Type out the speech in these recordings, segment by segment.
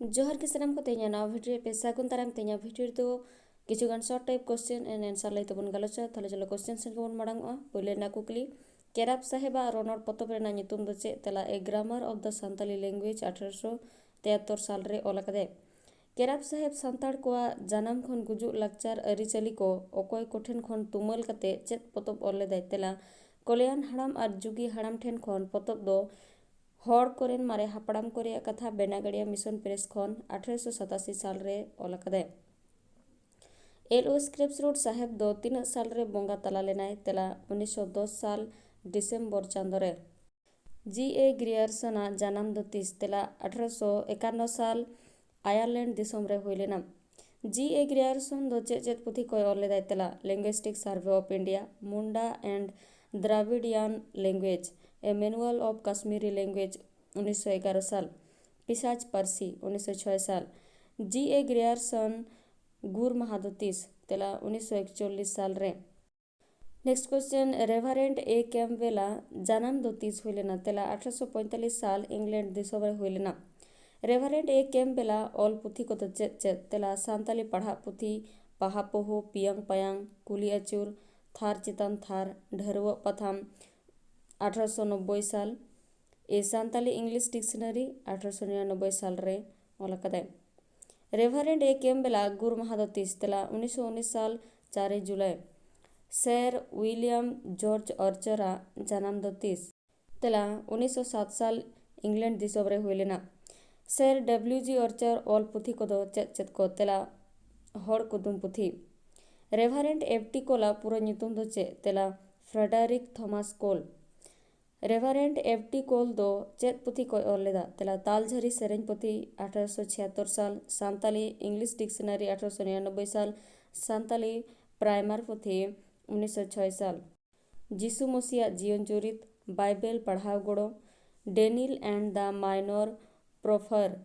जोहर के सानाम को तेना नवा भिडियो पे सागुन ताराम तेना भिडियो तो किछुगान short type question and answer लाई तबन गलोचा थाले चलो क्वेश्चन सेन को मांग पहले ना कुकली केराप साहेबा रोनर पतब रेना नितुम दो चे तेला A grammar of the Santali language 1873 साल रे ओला कदे केराप साहेब सांताड़ को जानम खन गुजु लाकचार अरिचाली को ओकोय कोठेन खन तुमल कते चेत पतब ओले दाय तेला कल्याण हड़ाम और जुगी हड़ाम ठेन खन पतब दो हड़ कोरेन मारे हापड़ाम कोरिया कथा बेनागड़िया मिशन प्रेस खन 1887 साल रे ओला कदे एलओ स्क्रिप्स रोड साहेब दो 3 साल रे बोंगा तला लेनाय तेला 1910 साल डिसेम्बर चांदो रे जी ए ग्रियर्सन जानम दो 30 तेला 1851 साल आयरलैंड दिसम रे हुइलेना जी ए ग्रियर्सन दो चेत पुथी कोय ओले दाय तेला linguistic survey of India Munda and Dravidian language A manual of Kashmiri language 1911 साल पिशाच पारसी 1906 साल जी ए ग्रियर्सन गुर महादोतीस तेला 1941 साल रे नेक्स्ट क्वेश्चन रेवरेंट ए कैम्पबेला जानम दोतीस हुइलेना तेला 1845 साल इंग्लैंड दिसम रे हुइलेना रेवरेंट ए कैम्पबेला ऑल पुथी को तो चेत तेला सांताली पढ़ा पुथी पहापोहो पियंग पयांग कुली अचूर थार चितन थार ढरव पथाम 1890 साल ए सांताली इंग्लिश डिक्शनरी 1899 साल रे ओला कदे रेवरेंट ए कैम्पबेला गुर महादोतीस तेला 1919 साल 4 जुलाई सर विलियम जॉर्ज आर्चरा जानम दोतीस तेला 1907 साल इंग्लैंड दिसम रे हुइलेना सर डब्ल्यूजी आर्चर ऑल पुथी को दो चेत को तेला हड़ कुदुम पुथी रेवरेंट एफटी कोला पूरा नितुम दो चे तेला फ्रेडरिक थॉमस कोल रेवरेंट एफटी कोल दो चेत पुथी को ओलेदा तेला तालझरी सेरेंज पुथी 1876 साल सांताली इंग्लिश डिक्शनरी 1899 साल सांताली प्राइमर पुथी 1906 साल जीसु मसीहा जीवन चरित बाइबल पढ़ाव गोड़ो Daniel and the minor prophet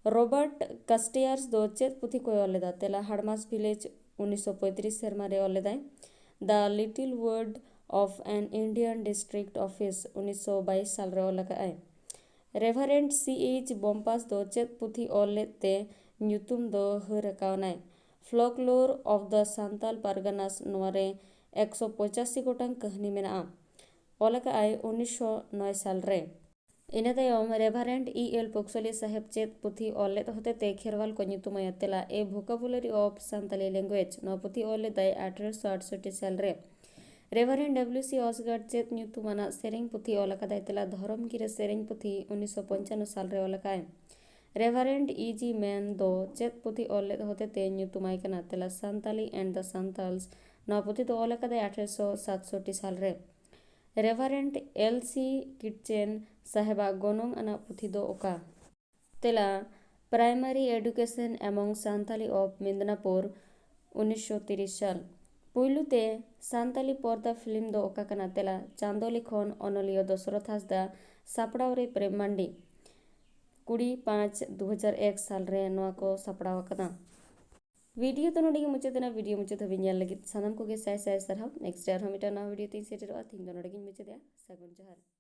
Robert कस्टियर्स दो चेत पुथी को ओलेदा तेला हड़मास विलेज 1935 शर्मा रे ओलेदा the little world of an Indian district office 1922 साल रे ओलका है रेवरेंट सीएच बॉम्पास दो चेत पुथी ओलेते न्यूतुम दो हरकावनाय फ्लोकलोर ऑफ द सांताल पारगनास नोरे 185 गोटांग कहानी मेना ओलका आय 1909 साल रे इना तायम रेवरेंट ई एल पोक्सोली साहेब चेत पुथी ओलेत होते ते खेरवाल को न्यूतुम तेला ए वोकाबुलरी ऑफ सांताली लैंग्वेज न पुथी ओले दाय 1868 साल रे रेवरेंट डब्ल्यूसी ऑसगर्ड चेत न्यूतुमाना सेरेंग पुथी ओलका दाय तेला धरम गिरे सेरेंग पुथी 1995 साल रे ओलका है रेवरेंट ईजी मैन दो चेत पुथी ओलेत होते ते न्यूतुमाय कना तेला सांताली एंड द सांताल्स न पुथी तो ओलका दाय 1867 साल रे रेवरेंट एलसी किटचेन साहेबा गोनोंग अना पुथी दो ओका तेला primary education among Santali of Midnapore 1930 साल पुइलुते सांताली पर्दा फिल्म दो ओका कना तेला चांदोली खन अनलियो दशरथ हांसदा सापड़ाव रे प्रेम मांडी 20/5/2001 साल रे नोआ को सापड़ाव कना वीडियो तो नोडी मुचादेना वीडियो मुचाद हबी नेल लगित सानाम को गे साय साय सरहाव नेक्स्ट यार हम इटा ना वीडियो तीन सेटर थिंग दो नोडी मुचादया सगुन जोहार।